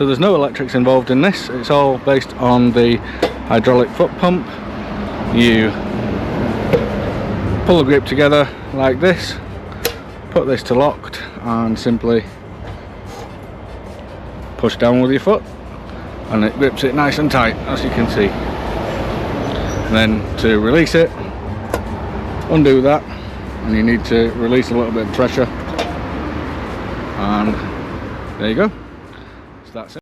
So there's no electrics involved in this, it's all based on the hydraulic foot pump. You pull the grip together like this, put this to locked, and simply push down with your foot and it grips it nice and tight, as you can see. And then to release it, undo that, and you need to release a little bit of pressure, and there you go. So that's it.